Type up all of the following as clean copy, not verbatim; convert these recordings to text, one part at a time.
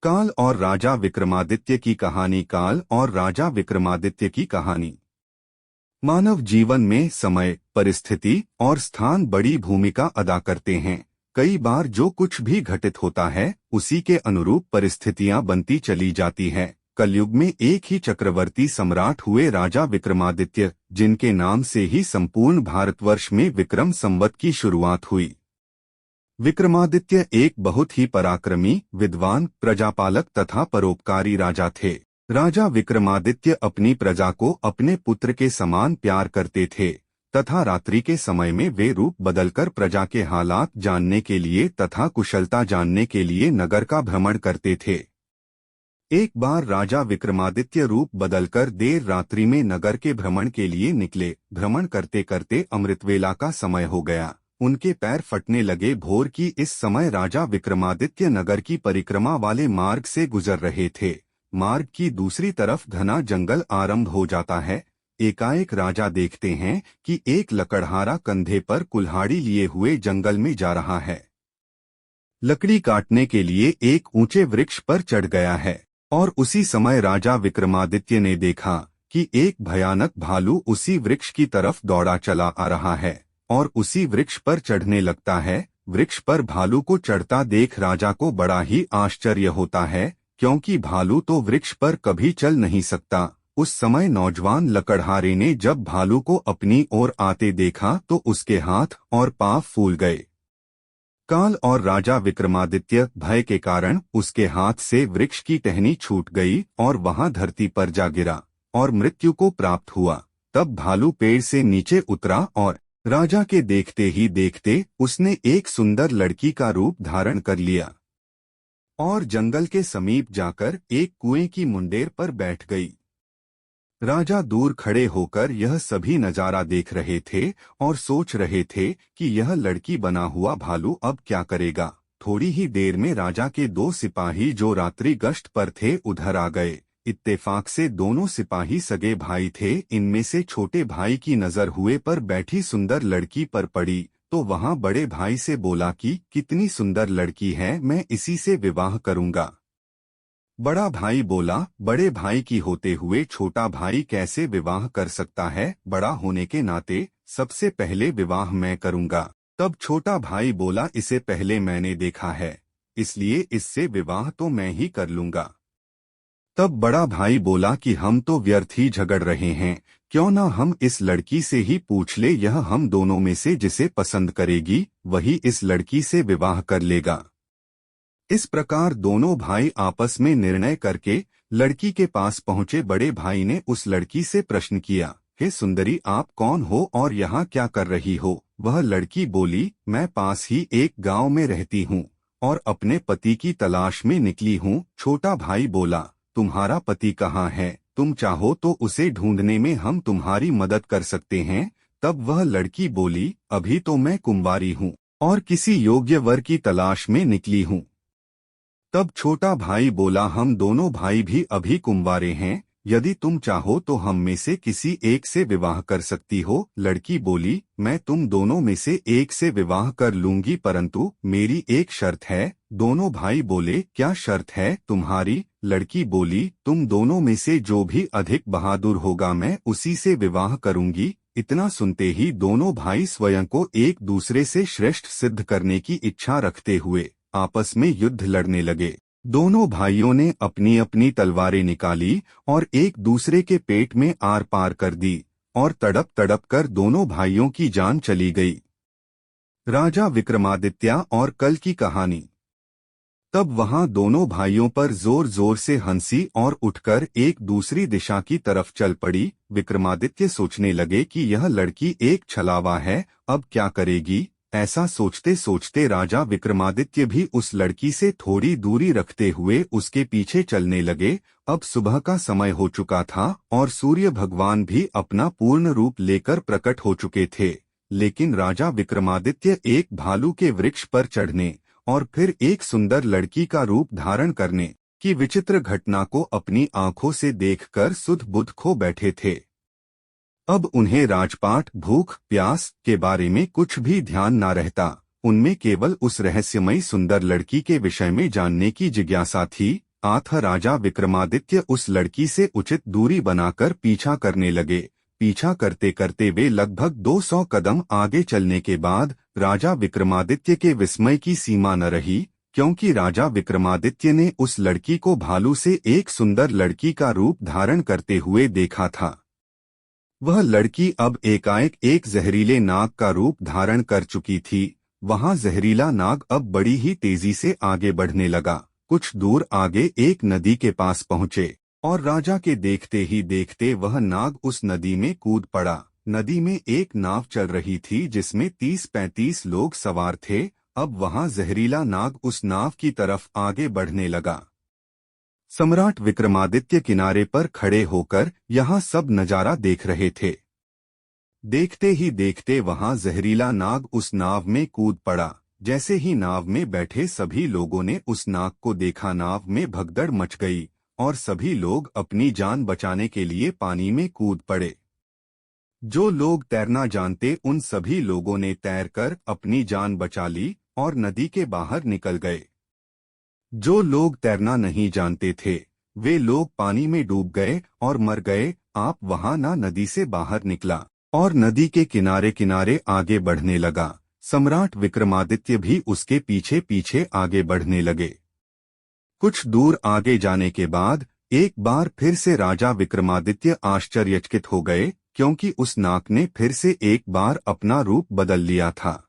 काल और राजा विक्रमादित्य की कहानी। काल और राजा विक्रमादित्य की कहानी। मानव जीवन में समय, परिस्थिति और स्थान बड़ी भूमिका अदा करते हैं। कई बार जो कुछ भी घटित होता है उसी के अनुरूप परिस्थितियां बनती चली जाती हैं। कलयुग में एक ही चक्रवर्ती सम्राट हुए, राजा विक्रमादित्य, जिनके नाम से ही संपूर्ण भारतवर्ष में विक्रम संवत की शुरुआत हुई। विक्रमादित्य एक बहुत ही पराक्रमी, विद्वान, प्रजापालक तथा परोपकारी राजा थे। राजा विक्रमादित्य अपनी प्रजा को अपने पुत्र के समान प्यार करते थे तथा रात्रि के समय में वे रूप बदलकर प्रजा के हालात जानने के लिए तथा कुशलता जानने के लिए नगर का भ्रमण करते थे। एक बार राजा विक्रमादित्य रूप बदलकर देर रात्रि में नगर के भ्रमण के लिए निकले। भ्रमण करते करते अमृतवेला का समय हो गया। उनके पैर फटने लगे। भोर की इस समय राजा विक्रमादित्य नगर की परिक्रमा वाले मार्ग से गुजर रहे थे। मार्ग की दूसरी तरफ घना जंगल आरंभ हो जाता है। एकाएक राजा देखते हैं कि एक लकड़हारा कंधे पर कुल्हाड़ी लिए हुए जंगल में जा रहा है। लकड़ी काटने के लिए एक ऊंचे वृक्ष पर चढ़ गया है। और उसी समय राजा विक्रमादित्य ने देखा कि एक भयानक भालू उसी वृक्ष की तरफ दौड़ा चला आ रहा है और उसी वृक्ष पर चढ़ने लगता है। वृक्ष पर भालू को चढ़ता देख राजा को बड़ा ही आश्चर्य होता है, क्योंकि भालू तो वृक्ष पर कभी चल नहीं सकता। उस समय नौजवान लकड़हारे ने जब भालू को अपनी ओर आते देखा तो उसके हाथ और पांव फूल गए। काल और राजा विक्रमादित्य भय के कारण उसके हाथ से वृक्ष की टहनी छूट गई और वहां धरती पर जा गिरा और मृत्यु को प्राप्त हुआ। तब भालू पेड़ से नीचे उतरा और राजा के देखते ही देखते उसने एक सुंदर लड़की का रूप धारण कर लिया और जंगल के समीप जाकर एक कुएं की मुंडेर पर बैठ गई। राजा दूर खड़े होकर यह सभी नजारा देख रहे थे और सोच रहे थे कि यह लड़की बना हुआ भालू अब क्या करेगा। थोड़ी ही देर में राजा के दो सिपाही जो रात्रि गश्त पर थे उधर आ गए। इत्तेफाक से दोनों सिपाही सगे भाई थे। इनमें से छोटे भाई की नजर हुए पर बैठी सुंदर लड़की पर पड़ी तो वहां बड़े भाई से बोला कि कितनी सुंदर लड़की है, मैं इसी से विवाह करूंगा। बड़ा भाई बोला, बड़े भाई की होते हुए छोटा भाई कैसे विवाह कर सकता है, बड़ा होने के नाते सबसे पहले विवाह मैं करूंगा। तब छोटा भाई बोला, इसे पहले मैंने देखा है, इसलिए इससे विवाह तो मैं ही कर लूंगा। तब बड़ा भाई बोला कि हम तो व्यर्थ ही झगड़ रहे हैं, क्यों ना हम इस लड़की से ही पूछ ले, यह हम दोनों में से जिसे पसंद करेगी वही इस लड़की से विवाह कर लेगा। इस प्रकार दोनों भाई आपस में निर्णय करके लड़की के पास पहुंचे। बड़े भाई ने उस लड़की से प्रश्न किया, हे सुंदरी, आप कौन हो और यहाँ क्या कर रही हो? वह लड़की बोली, मैं पास ही एक गांव में रहती हूँ और अपने पति की तलाश में निकली हूँ। छोटा भाई बोला, तुम्हारा पति कहाँ है? तुम चाहो तो उसे ढूंढने में हम तुम्हारी मदद कर सकते हैं। तब वह लड़की बोली, अभी तो मैं कुंवारी हूँ और किसी योग्य वर की तलाश में निकली हूँ। तब छोटा भाई बोला, हम दोनों भाई भी अभी कुंवारे हैं, यदि तुम चाहो तो हम में से किसी एक से विवाह कर सकती हो। लड़की बोली, मैं तुम दोनों में से एक से विवाह कर लूंगी, परंतु मेरी एक शर्त है। दोनों भाई बोले, क्या शर्त है तुम्हारी? लड़की बोली, तुम दोनों में से जो भी अधिक बहादुर होगा मैं उसी से विवाह करूंगी। इतना सुनते ही दोनों भाई स्वयं को एक दूसरे से श्रेष्ठ सिद्ध करने की इच्छा रखते हुए आपस में युद्ध लड़ने लगे। दोनों भाइयों ने अपनी अपनी तलवारें निकाली और एक दूसरे के पेट में आर पार कर दी और तड़प तड़प कर दोनों भाइयों की जान चली गई। राजा विक्रमादित्य और कल की कहानी। तब वहां दोनों भाइयों पर जोर जोर से हंसी और उठकर एक दूसरी दिशा की तरफ चल पड़ी। विक्रमादित्य सोचने लगे कि यह लड़की एक छलावा है, अब क्या करेगी। ऐसा सोचते सोचते राजा विक्रमादित्य भी उस लड़की से थोड़ी दूरी रखते हुए उसके पीछे चलने लगे। अब सुबह का समय हो चुका था और सूर्य भगवान भी अपना पूर्ण रूप लेकर प्रकट हो चुके थे, लेकिन राजा विक्रमादित्य एक भालू के वृक्ष पर चढ़ने और फिर एक सुंदर लड़की का रूप धारण करने की विचित्र घटना को अपनी आंखों से देखकर सुध बुध खो बैठे थे। अब उन्हें राजपाट, भूख प्यास के बारे में कुछ भी ध्यान न रहता। उनमें केवल उस रहस्यमयी सुंदर लड़की के विषय में जानने की जिज्ञासा थी। आथ राजा विक्रमादित्य उस लड़की से उचित दूरी बनाकर पीछा करने लगे। पीछा करते करते वे लगभग 200 कदम आगे चलने के बाद राजा विक्रमादित्य के विस्मय की सीमा न रही, क्योंकि राजा विक्रमादित्य ने उस लड़की को भालू से एक सुंदर लड़की का रूप धारण करते हुए देखा था। वह लड़की अब एकाएक एक जहरीले नाग का रूप धारण कर चुकी थी। वहां जहरीला नाग अब बड़ी ही तेजी से आगे बढ़ने लगा। कुछ दूर आगे एक नदी के पास पहुंचे और राजा के देखते ही देखते वह नाग उस नदी में कूद पड़ा। नदी में एक नाव चल रही थी जिसमें 30-35 लोग सवार थे। अब वहां जहरीला नाग उस नाव की तरफ आगे बढ़ने लगा। सम्राट विक्रमादित्य किनारे पर खड़े होकर यहाँ सब नजारा देख रहे थे। देखते ही देखते वहां जहरीला नाग उस नाव में कूद पड़ा। जैसे ही नाव में बैठे सभी लोगों ने उस नाग को देखा, नाव में भगदड़ मच गई और सभी लोग अपनी जान बचाने के लिए पानी में कूद पड़े। जो लोग तैरना जानते उन सभी लोगों ने तैरकर अपनी जान बचा ली और नदी के बाहर निकल गए। जो लोग तैरना नहीं जानते थे वे लोग पानी में डूब गए और मर गए। आप वहां ना नदी से बाहर निकला और नदी के किनारे किनारे आगे बढ़ने लगा। सम्राट विक्रमादित्य भी उसके पीछे पीछे आगे बढ़ने लगे। कुछ दूर आगे जाने के बाद एक बार फिर से राजा विक्रमादित्य आश्चर्यचकित हो गए, क्योंकि उस नाग ने फिर से एक बार अपना रूप बदल लिया था।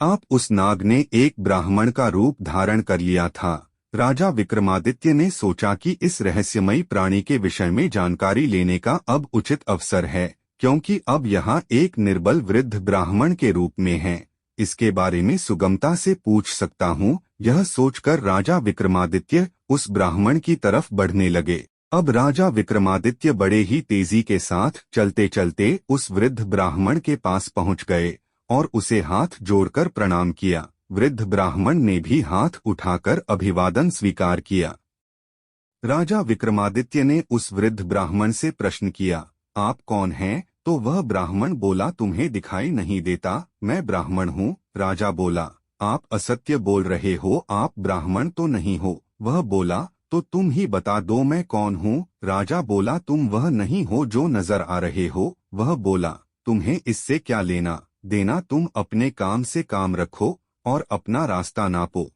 आप उस नाग ने एक ब्राह्मण का रूप धारण कर लिया था। राजा विक्रमादित्य ने सोचा कि इस रहस्यमयी प्राणी के विषय में जानकारी लेने का अब उचित अवसर है, क्योंकि अब यहाँ एक निर्बल वृद्ध ब्राह्मण के रूप में है। इसके बारे में सुगमता से पूछ सकता हूँ। यह सोचकर राजा विक्रमादित्य उस ब्राह्मण की तरफ बढ़ने लगे। अब राजा विक्रमादित्य बड़े ही तेजी के साथ चलते चलते उस वृद्ध ब्राह्मण के पास पहुँच गए और उसे हाथ जोड़कर प्रणाम किया। वृद्ध ब्राह्मण ने भी हाथ उठाकर अभिवादन स्वीकार किया। राजा विक्रमादित्य ने उस वृद्ध ब्राह्मण से प्रश्न किया, आप कौन हैं? तो वह ब्राह्मण बोला, तुम्हें दिखाई नहीं देता, मैं ब्राह्मण हूँ। राजा बोला, आप असत्य बोल रहे हो, आप ब्राह्मण तो नहीं हो। वह बोला, तो तुम ही बता दो मैं कौन हूँ। राजा बोला, तुम वह नहीं हो जो नजर आ रहे हो। वह बोला, तुम्हें इससे क्या लेना देना, तुम अपने काम से काम रखो और अपना रास्ता नापो।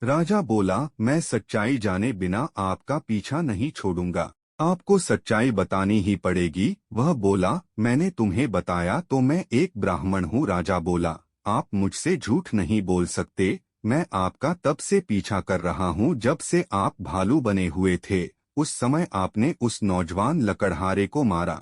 राजा बोला, मैं सच्चाई जाने बिना आपका पीछा नहीं छोड़ूंगा, आपको सच्चाई बतानी ही पड़ेगी। वह बोला, मैंने तुम्हें बताया तो मैं एक ब्राह्मण हूँ। राजा बोला, आप मुझसे झूठ नहीं बोल सकते, मैं आपका तब से पीछा कर रहा हूँ जब से आप भालू बने हुए थे। उस समय आपने उस नौजवान लकड़हारे को मारा,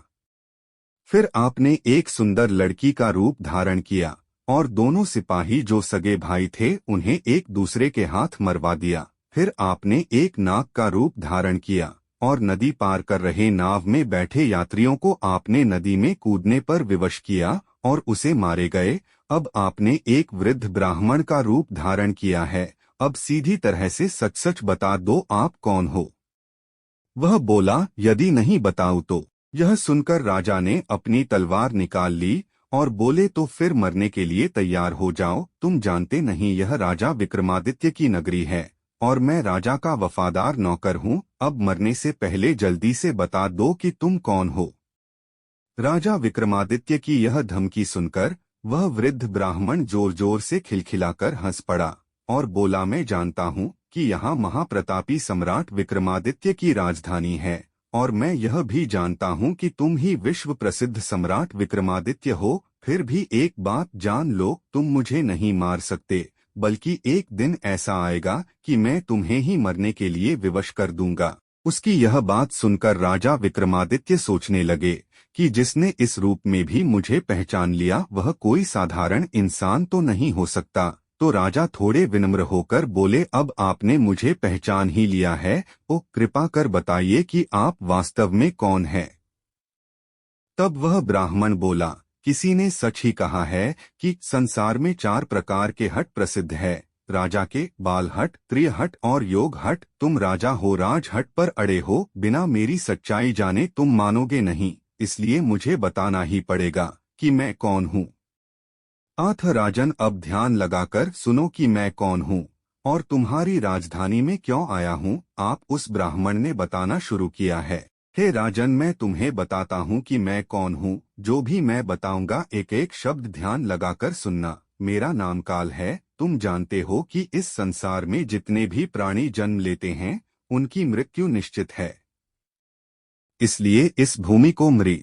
फिर आपने एक सुंदर लड़की का रूप धारण किया और दोनों सिपाही जो सगे भाई थे उन्हें एक दूसरे के हाथ मरवा दिया। फिर आपने एक नाग का रूप धारण किया और नदी पार कर रहे नाव में बैठे यात्रियों को आपने नदी में कूदने पर विवश किया और उसे मारे गए। अब आपने एक वृद्ध ब्राह्मण का रूप धारण किया है। अब सीधी तरह से सच सच बता दो, आप कौन हो? वह बोला, यदि नहीं बताऊं तो। यह सुनकर राजा ने अपनी तलवार निकाल ली और बोले, तो फिर मरने के लिए तैयार हो जाओ। तुम जानते नहीं यह राजा विक्रमादित्य की नगरी है और मैं राजा का वफादार नौकर हूँ। अब मरने से पहले जल्दी से बता दो कि तुम कौन हो। राजा विक्रमादित्य की यह धमकी सुनकर वह वृद्ध ब्राह्मण जोर जोर से खिलखिलाकर हंस पड़ा और बोला, मैं जानता हूँ कि यहाँ महाप्रतापी सम्राट विक्रमादित्य की राजधानी है और मैं यह भी जानता हूँ कि तुम ही विश्व प्रसिद्ध सम्राट विक्रमादित्य हो। फिर भी एक बात जान लो, तुम मुझे नहीं मार सकते, बल्कि एक दिन ऐसा आएगा कि मैं तुम्हें ही मरने के लिए विवश कर दूंगा। उसकी यह बात सुनकर राजा विक्रमादित्य सोचने लगे कि जिसने इस रूप में भी मुझे पहचान लिया वह कोई साधारण इंसान तो नहीं हो सकता। तो राजा थोड़े विनम्र होकर बोले, अब आपने मुझे पहचान ही लिया है, तो कृपा कर बताइए कि आप वास्तव में कौन हैं। तब वह ब्राह्मण बोला, किसी ने सच ही कहा है कि संसार में 4 प्रकार के हट प्रसिद्ध है, राजा के बाल हट, त्रिय हट और योग हट। तुम राजा हो, राज हट पर अड़े हो। बिना मेरी सच्चाई जाने तुम मानोगे नहीं, इसलिए मुझे बताना ही पड़ेगा कि मैं कौन हूँ। आथ राजन, अब ध्यान लगाकर सुनो कि मैं कौन हूँ। और तुम्हारी राजधानी में क्यों आया हूँ, आप उस ब्राह्मण ने बताना शुरू किया है। हे राजन, मैं तुम्हें बताता हूँ कि मैं कौन हूँ। जो भी मैं बताऊंगा एक एक शब्द ध्यान लगाकर सुनना। मेरा नाम काल है। तुम जानते हो कि इस संसार में जितने भी प्राणी जन्म लेते हैं उनकी मृत्यु निश्चित है, इसलिए इस भूमि को मृ